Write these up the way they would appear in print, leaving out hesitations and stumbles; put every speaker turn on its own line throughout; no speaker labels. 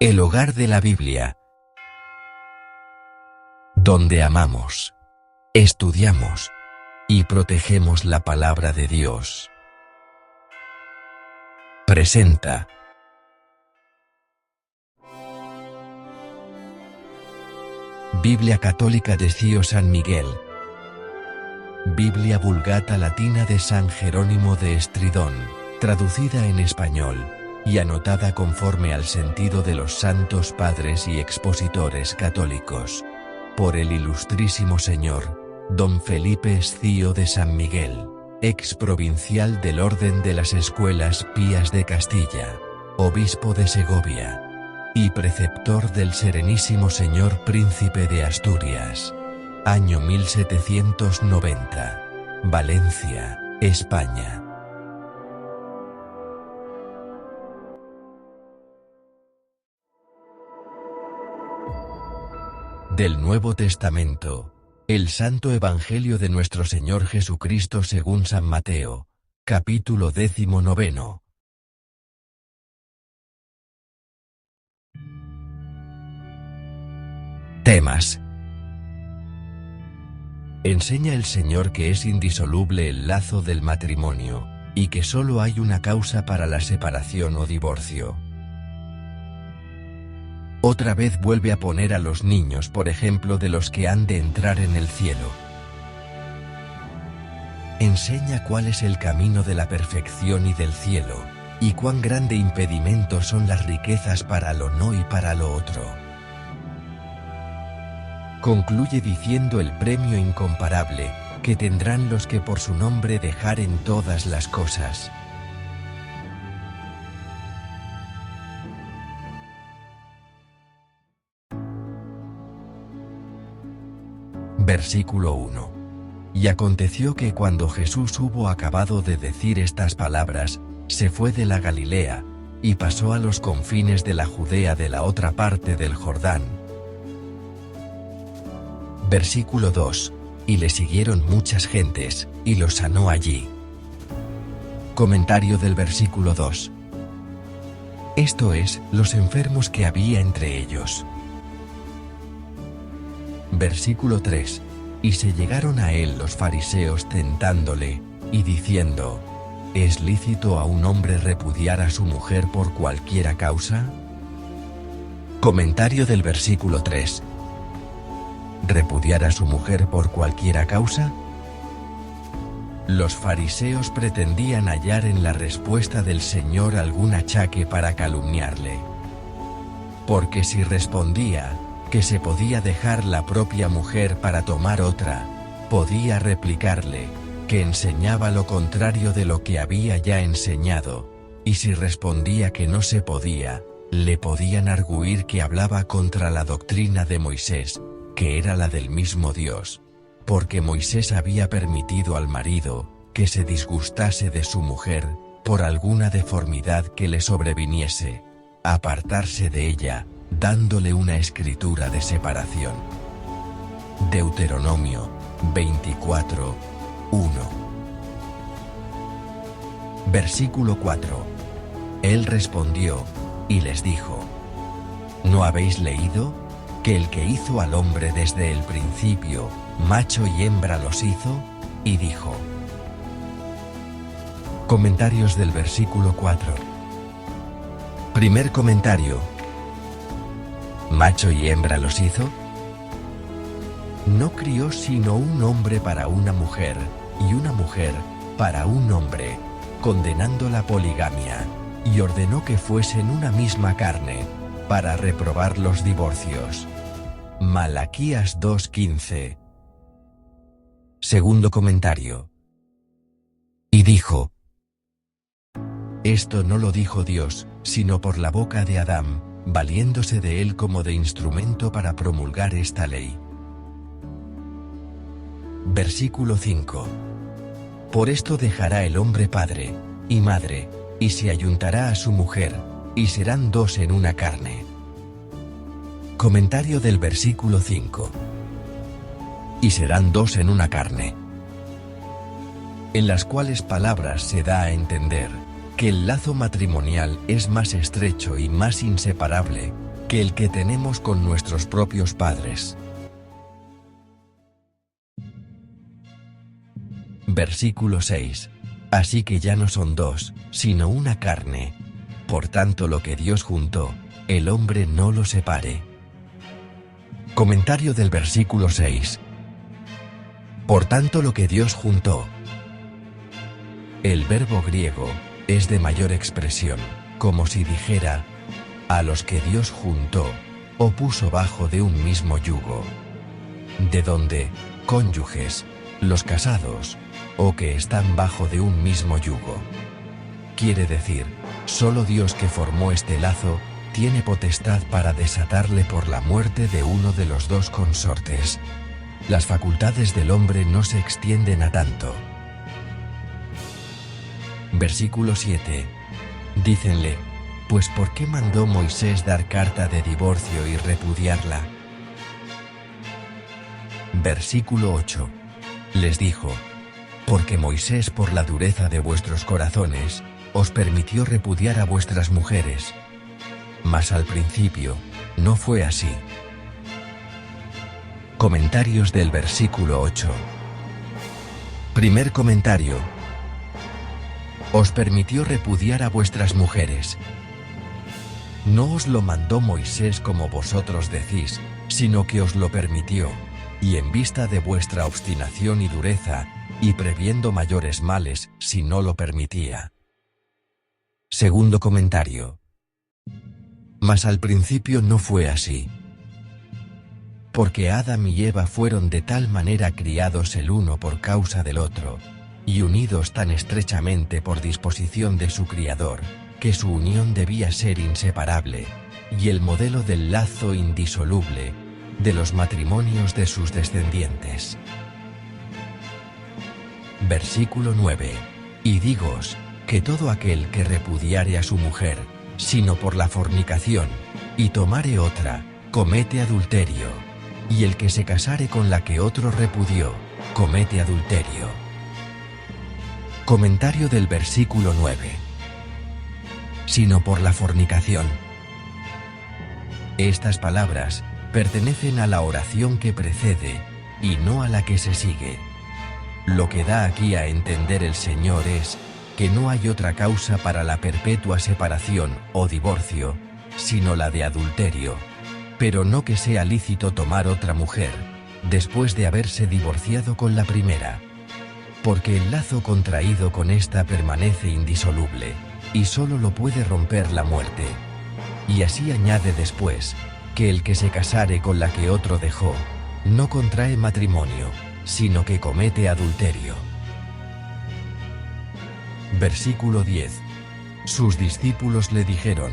El hogar de la Biblia, donde amamos, estudiamos y protegemos la palabra de Dios. Presenta Biblia Católica de Cío San Miguel, Biblia Vulgata Latina de San Jerónimo de Estridón, traducida en español y anotada conforme al sentido de los santos padres y expositores católicos, por el ilustrísimo señor don Felipe Escío de San Miguel, ex provincial del Orden de las Escuelas Pías de Castilla, obispo de Segovia, y preceptor del Serenísimo Señor Príncipe de Asturias, año 1790, Valencia, España. Del Nuevo Testamento, el Santo Evangelio de nuestro Señor Jesucristo según San Mateo, capítulo 19. Temas. Enseña el Señor que es indisoluble el lazo del matrimonio, y que solo hay una causa para la separación o divorcio. Otra vez vuelve a poner a los niños por ejemplo de los que han de entrar en el cielo. Enseña cuál es el camino de la perfección y del cielo, y cuán grande impedimento son las riquezas para lo no y para lo otro. Concluye diciendo el premio incomparable que tendrán los que por su nombre dejaren todas las cosas. Versículo 1. Y aconteció que cuando Jesús hubo acabado de decir estas palabras, se fue de la Galilea, y pasó a los confines de la Judea de la otra parte del Jordán. Versículo 2. Y le siguieron muchas gentes, y los sanó allí. Comentario del versículo 2. Esto es, los enfermos que había entre ellos. Versículo 3. Y se llegaron a él los fariseos tentándole, y diciendo, ¿es lícito a un hombre repudiar a su mujer por cualquiera causa? Comentario del versículo 3. ¿Repudiar a su mujer por cualquiera causa? Los fariseos pretendían hallar en la respuesta del Señor algún achaque para calumniarle. Porque si respondía que se podía dejar la propia mujer para tomar otra, podía replicarle que enseñaba lo contrario de lo que había ya enseñado, y si respondía que no se podía, le podían argüir que hablaba contra la doctrina de Moisés, que era la del mismo Dios, porque Moisés había permitido al marido que se disgustase de su mujer por alguna deformidad que le sobreviniese, apartarse de ella, dándole una escritura de separación. Deuteronomio 24, 1. Versículo 4. Él respondió, y les dijo, ¿no habéis leído que el que hizo al hombre desde el principio, macho y hembra los hizo? Y dijo. Comentarios del versículo 4. Primer comentario. ¿Macho y hembra los hizo? No crió sino un hombre para una mujer, y una mujer para un hombre, condenando la poligamia, y ordenó que fuesen una misma carne, para reprobar los divorcios. Malaquías 2:15. Segundo comentario. Y dijo. Esto no lo dijo Dios, sino por la boca de Adán, valiéndose de él como de instrumento para promulgar esta ley. Versículo 5. Por esto dejará el hombre padre y madre, y se ayuntará a su mujer, y serán dos en una carne. Comentario del versículo 5. Y serán dos en una carne. En las cuales palabras se da a entender que el lazo matrimonial es más estrecho y más inseparable que el que tenemos con nuestros propios padres. Versículo 6. Así que ya no son dos, sino una carne. Por tanto, lo que Dios juntó, el hombre no lo separe. Comentario del versículo 6. Por tanto, lo que Dios juntó. El verbo griego es de mayor expresión, como si dijera, a los que Dios juntó, o puso bajo de un mismo yugo. De donde, cónyuges, los casados, o que están bajo de un mismo yugo. Quiere decir, solo Dios que formó este lazo, tiene potestad para desatarle por la muerte de uno de los dos consortes. Las facultades del hombre no se extienden a tanto. Versículo 7. Dícenle, pues ¿por qué mandó Moisés dar carta de divorcio y repudiarla? Versículo 8. Les dijo, porque Moisés por la dureza de vuestros corazones, os permitió repudiar a vuestras mujeres. Mas al principio, no fue así. Comentarios del versículo 8. Primer comentario. Os permitió repudiar a vuestras mujeres. No os lo mandó Moisés como vosotros decís, sino que os lo permitió, y en vista de vuestra obstinación y dureza, y previendo mayores males si no lo permitía. Segundo comentario. Mas al principio no fue así. Porque Adán y Eva fueron de tal manera criados el uno por causa del otro, y unidos tan estrechamente por disposición de su Criador, que su unión debía ser inseparable, y el modelo del lazo indisoluble, de los matrimonios de sus descendientes. Versículo 9. Y dígoos, que todo aquel que repudiare a su mujer, sino por la fornicación, y tomare otra, comete adulterio, y el que se casare con la que otro repudió, comete adulterio. Comentario del versículo 9. Sino por la fornicación. Estas palabras pertenecen a la oración que precede, y no a la que se sigue. Lo que da aquí a entender el Señor es que no hay otra causa para la perpetua separación o divorcio, sino la de adulterio, pero no que sea lícito tomar otra mujer, después de haberse divorciado con la primera. Porque el lazo contraído con ésta permanece indisoluble, y solo lo puede romper la muerte. Y así añade después, que el que se casare con la que otro dejó, no contrae matrimonio, sino que comete adulterio. Versículo 10. Sus discípulos le dijeron,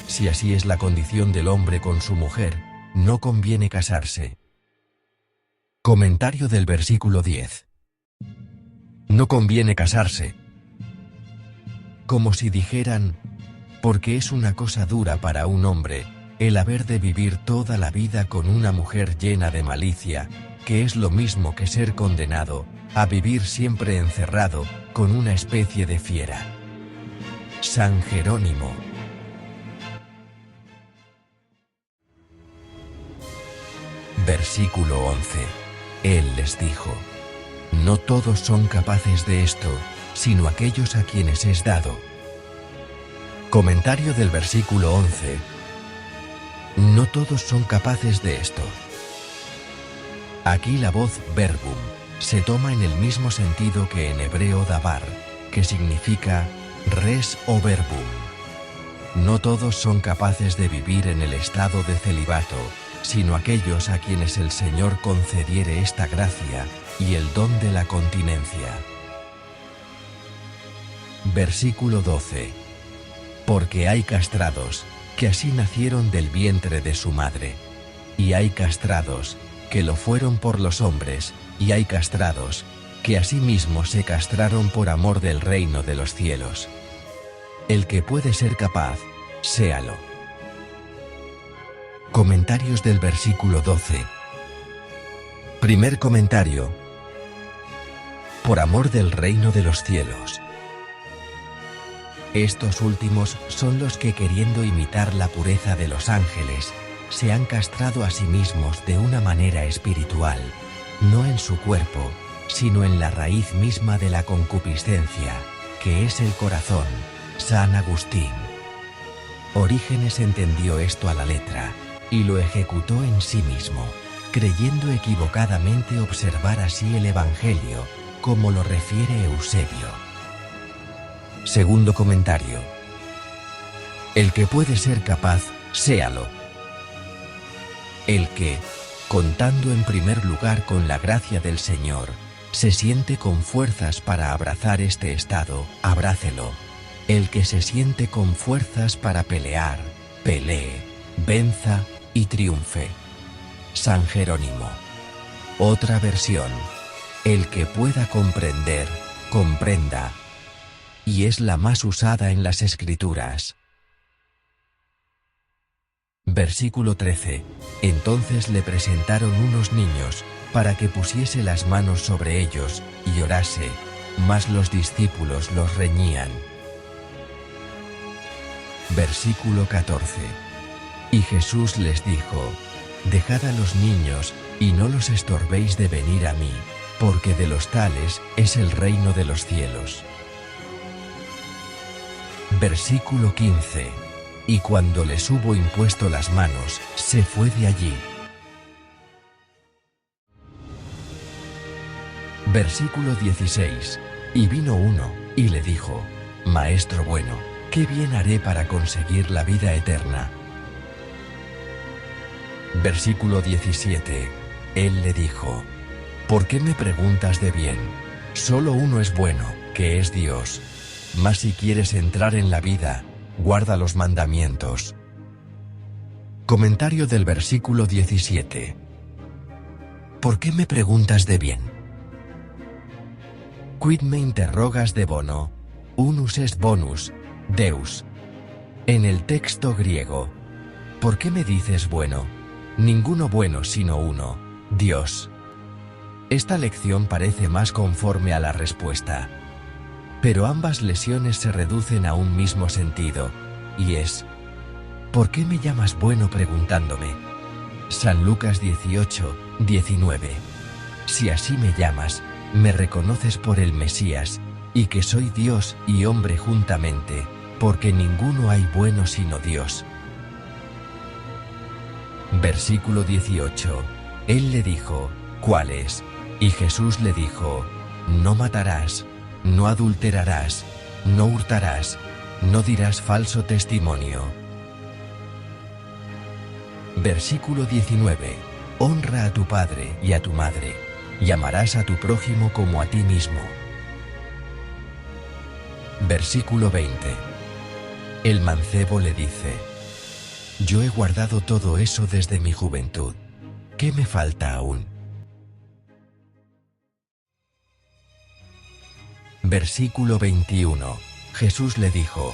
si así es la condición del hombre con su mujer, no conviene casarse. Comentario del versículo 10. No conviene casarse. Como si dijeran, porque es una cosa dura para un hombre, el haber de vivir toda la vida con una mujer llena de malicia, que es lo mismo que ser condenado a vivir siempre encerrado con una especie de fiera. San Jerónimo. Versículo 11. Él les dijo, no todos son capaces de esto, sino aquellos a quienes es dado. Comentario del versículo 11. No todos son capaces de esto. Aquí la voz verbum se toma en el mismo sentido que en hebreo davar, que significa res o verbum. No todos son capaces de vivir en el estado de celibato, sino aquellos a quienes el Señor concediere esta gracia y el don de la continencia. Versículo 12. Porque hay castrados, que así nacieron del vientre de su madre, y hay castrados, que lo fueron por los hombres, y hay castrados, que asimismo se castraron por amor del reino de los cielos. El que puede ser capaz, séalo. Comentarios del versículo 12. Primer comentario. Por amor del reino de los cielos. Estos últimos son los que, queriendo imitar la pureza de los ángeles, se han castrado a sí mismos de una manera espiritual, no en su cuerpo, sino en la raíz misma de la concupiscencia, que es el corazón. San Agustín. Orígenes entendió esto a la letra, y lo ejecutó en sí mismo, creyendo equivocadamente observar así el Evangelio, como lo refiere Eusebio. Segundo comentario. El que puede ser capaz, séalo. El que, contando en primer lugar con la gracia del Señor, se siente con fuerzas para abrazar este estado, abrácelo. El que se siente con fuerzas para pelear, pelee, venza y triunfe. San Jerónimo. Otra versión. El que pueda comprender, comprenda. Y es la más usada en las Escrituras. Versículo 13. Entonces le presentaron unos niños, para que pusiese las manos sobre ellos, y orase, mas los discípulos los reñían. Versículo 14. Y Jesús les dijo, dejad a los niños, y no los estorbéis de venir a mí, porque de los tales es el reino de los cielos. Versículo 15. Y cuando les hubo impuesto las manos, se fue de allí. Versículo 16. Y vino uno, y le dijo, Maestro bueno, ¿qué bien haré para conseguir la vida eterna? Versículo 17. Él le dijo, ¿por qué me preguntas de bien? Solo uno es bueno, que es Dios. Mas si quieres entrar en la vida, guarda los mandamientos. Comentario del versículo 17. ¿Por qué me preguntas de bien? Quid me interrogas de bono? Unus est bonus, Deus. En el texto griego, ¿por qué me dices bueno? Ninguno bueno sino uno, Dios. Esta lección parece más conforme a la respuesta. Pero ambas lesiones se reducen a un mismo sentido, y es, ¿por qué me llamas bueno preguntándome? San Lucas 18, 19. Si así me llamas, me reconoces por el Mesías, y que soy Dios y hombre juntamente, porque ninguno hay bueno sino Dios. Versículo 18. Él le dijo, ¿cuál es? Y Jesús le dijo, no matarás, no adulterarás, no hurtarás, no dirás falso testimonio. Versículo 19. Honra a tu padre y a tu madre, y amarás a tu prójimo como a ti mismo. Versículo 20. El mancebo le dice, yo he guardado todo eso desde mi juventud. ¿Qué me falta aún? Versículo 21. Jesús le dijo,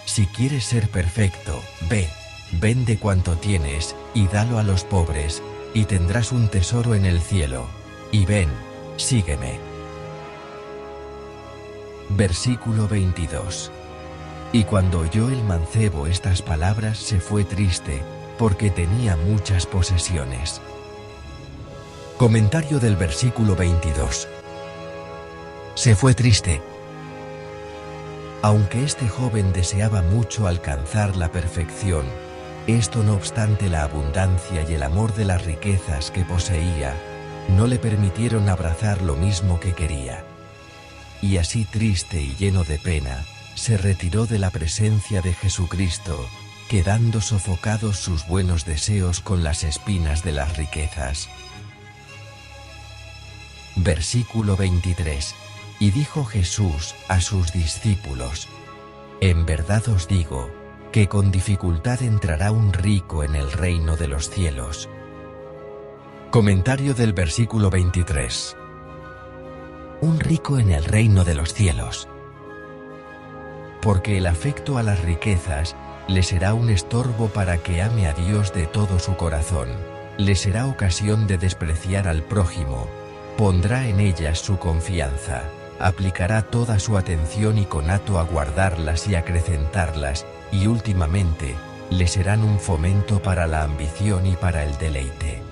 si quieres ser perfecto, ve, vende cuanto tienes, y dalo a los pobres, y tendrás un tesoro en el cielo. Y ven, sígueme. Versículo 22. Y cuando oyó el mancebo estas palabras se fue triste, porque tenía muchas posesiones. Comentario del versículo 22. Se fue triste. Aunque este joven deseaba mucho alcanzar la perfección, esto no obstante la abundancia y el amor de las riquezas que poseía, no le permitieron abrazar lo mismo que quería. Y así triste y lleno de pena, se retiró de la presencia de Jesucristo, quedando sofocados sus buenos deseos con las espinas de las riquezas. Versículo 23. Y dijo Jesús a sus discípulos, en verdad os digo, que con dificultad entrará un rico en el reino de los cielos. Comentario del versículo 23. Un rico en el reino de los cielos. Porque el afecto a las riquezas le será un estorbo para que ame a Dios de todo su corazón, le será ocasión de despreciar al prójimo, pondrá en ellas su confianza, aplicará toda su atención y conato a guardarlas y acrecentarlas, y últimamente, le serán un fomento para la ambición y para el deleite.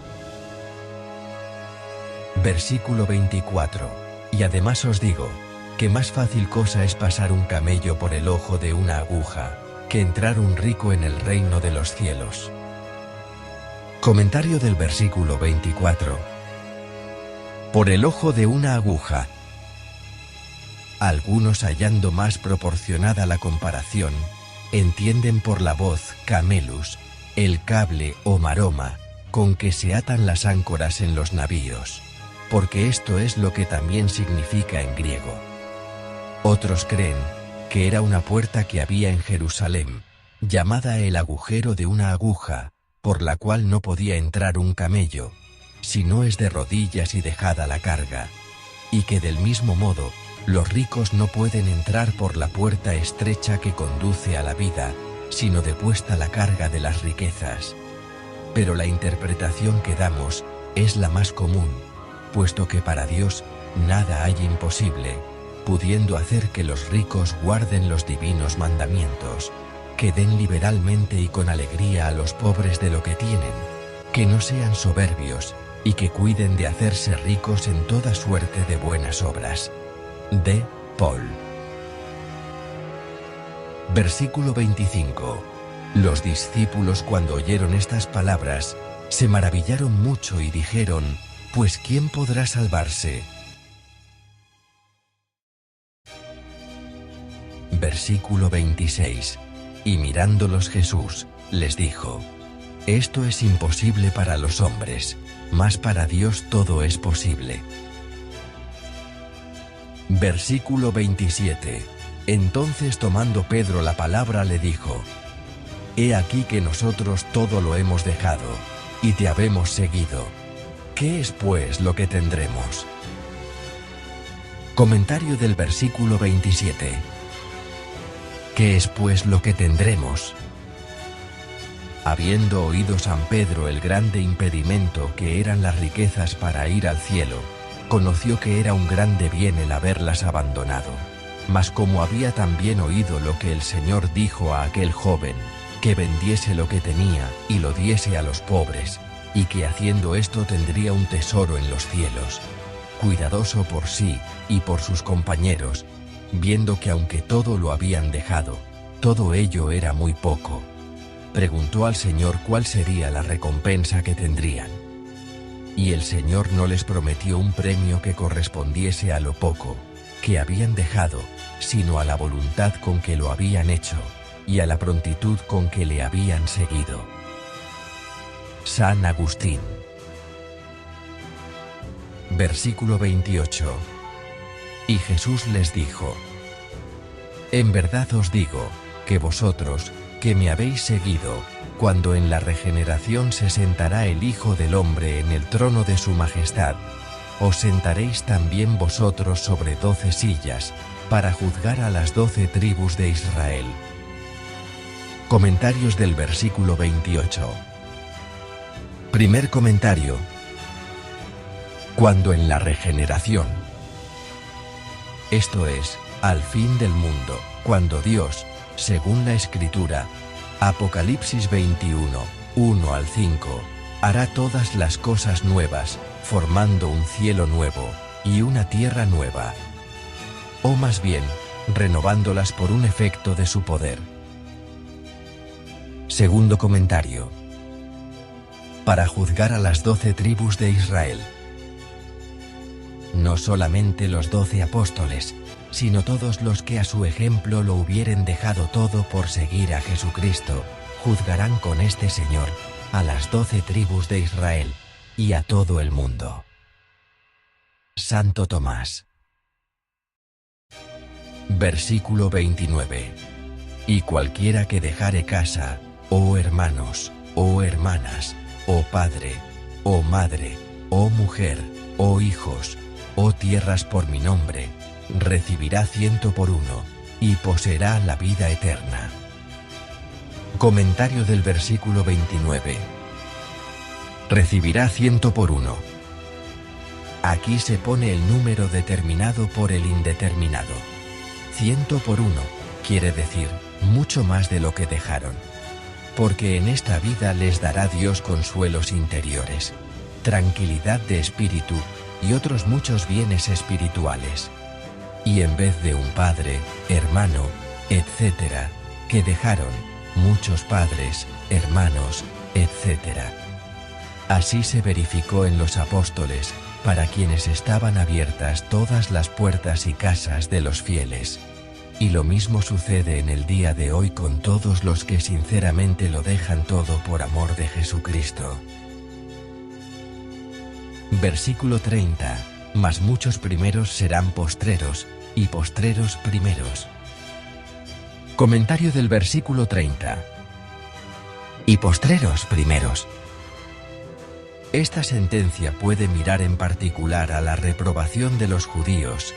Versículo 24. Y además os digo, que más fácil cosa es pasar un camello por el ojo de una aguja, que entrar un rico en el reino de los cielos. Comentario del versículo 24. Por el ojo de una aguja. Algunos, hallando más proporcionada la comparación, entienden por la voz camelus, el cable o maroma, con que se atan las áncoras en los navíos, porque esto es lo que también significa en griego. Otros creen que era una puerta que había en Jerusalén, llamada el agujero de una aguja, por la cual no podía entrar un camello, si no es de rodillas y dejada la carga, y que del mismo modo, los ricos no pueden entrar por la puerta estrecha que conduce a la vida, sino de puesta la carga de las riquezas. Pero la interpretación que damos es la más común, puesto que para Dios nada hay imposible, pudiendo hacer que los ricos guarden los divinos mandamientos, que den liberalmente y con alegría a los pobres de lo que tienen, que no sean soberbios y que cuiden de hacerse ricos en toda suerte de buenas obras. D. Paul. Versículo 25. Los discípulos, cuando oyeron estas palabras, se maravillaron mucho y dijeron: ¿Pues quién podrá salvarse? Versículo 26. Y mirándolos Jesús, les dijo: Esto es imposible para los hombres, mas para Dios todo es posible. Versículo 27. Entonces, tomando Pedro la palabra, le dijo: He aquí que nosotros todo lo hemos dejado, y te habemos seguido. ¿Qué es pues lo que tendremos? Comentario del versículo 27. ¿Qué es pues lo que tendremos? Habiendo oído San Pedro el grande impedimento que eran las riquezas para ir al cielo, conoció que era un grande bien el haberlas abandonado. Mas como había también oído lo que el Señor dijo a aquel joven, que vendiese lo que tenía y lo diese a los pobres, y que haciendo esto tendría un tesoro en los cielos, cuidadoso por sí y por sus compañeros, viendo que aunque todo lo habían dejado, todo ello era muy poco, preguntó al Señor cuál sería la recompensa que tendrían. Y el Señor no les prometió un premio que correspondiese a lo poco que habían dejado, sino a la voluntad con que lo habían hecho, y a la prontitud con que le habían seguido. San Agustín. Versículo 28. Y Jesús les dijo: En verdad os digo, que vosotros, que me habéis seguido, cuando en la regeneración se sentará el Hijo del Hombre en el trono de su majestad, os sentaréis también vosotros sobre 12 sillas, para juzgar a las 12 tribus de Israel. Comentarios del versículo 28. Primer comentario. Cuando en la regeneración, esto es, al fin del mundo, cuando Dios, según la Escritura, Apocalipsis 21, 1 al 5, hará todas las cosas nuevas, formando un cielo nuevo y una tierra nueva, o más bien, renovándolas por un efecto de su poder. Segundo comentario. Para juzgar a las 12 tribus de Israel. No solamente los 12 apóstoles, sino todos los que a su ejemplo lo hubieren dejado todo por seguir a Jesucristo, juzgarán con este Señor a las 12 tribus de Israel y a todo el mundo. Santo Tomás. Versículo 29. Y cualquiera que dejare casa, o hermanos, o hermanas, o padre, o madre, o mujer, o hijos, o tierras por mi nombre, recibirá 100 por 1, y poseerá la vida eterna. Comentario del versículo 29. Recibirá 100 por 1. Aquí se pone el número determinado por el indeterminado. 100 por 1 quiere decir mucho más de lo que dejaron. porque en esta vida les dará Dios consuelos interiores, tranquilidad de espíritu y otros muchos bienes espirituales. Y en vez de un padre, hermano, etc., que dejaron muchos padres, hermanos, etc. Así se verificó en los apóstoles, para quienes estaban abiertas todas las puertas y casas de los fieles. Y lo mismo sucede en el día de hoy con todos los que sinceramente lo dejan todo por amor de Jesucristo. Versículo 30. Mas muchos primeros serán postreros, y postreros primeros. Comentario del versículo 30. Y postreros primeros. Esta sentencia puede mirar en particular a la reprobación de los judíos,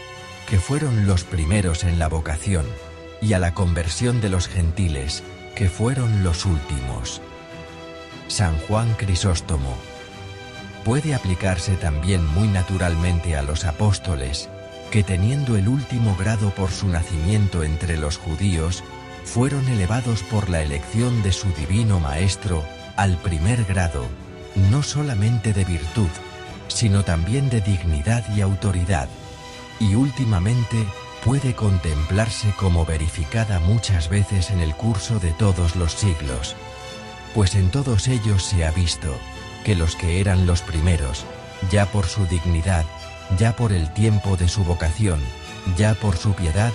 que fueron los primeros en la vocación, y a la conversión de los gentiles, que fueron los últimos. San Juan Crisóstomo. Puede aplicarse también muy naturalmente a los apóstoles, que teniendo el último grado por su nacimiento entre los judíos, fueron elevados por la elección de su divino Maestro al primer grado, no solamente de virtud, sino también de dignidad y autoridad, y últimamente puede contemplarse como verificada muchas veces en el curso de todos los siglos, pues en todos ellos se ha visto que los que eran los primeros, ya por su dignidad, ya por el tiempo de su vocación, ya por su piedad,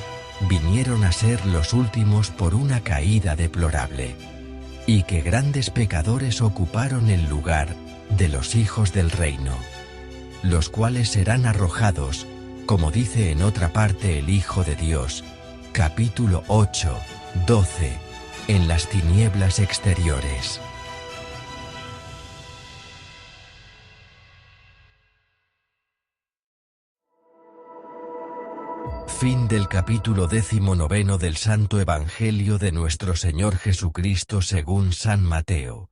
vinieron a ser los últimos por una caída deplorable, y que grandes pecadores ocuparon el lugar de los hijos del reino, los cuales serán arrojados, como dice en otra parte el Hijo de Dios, capítulo 8, 12, en las tinieblas exteriores. Fin del capítulo 19 del Santo Evangelio de nuestro Señor Jesucristo según San Mateo.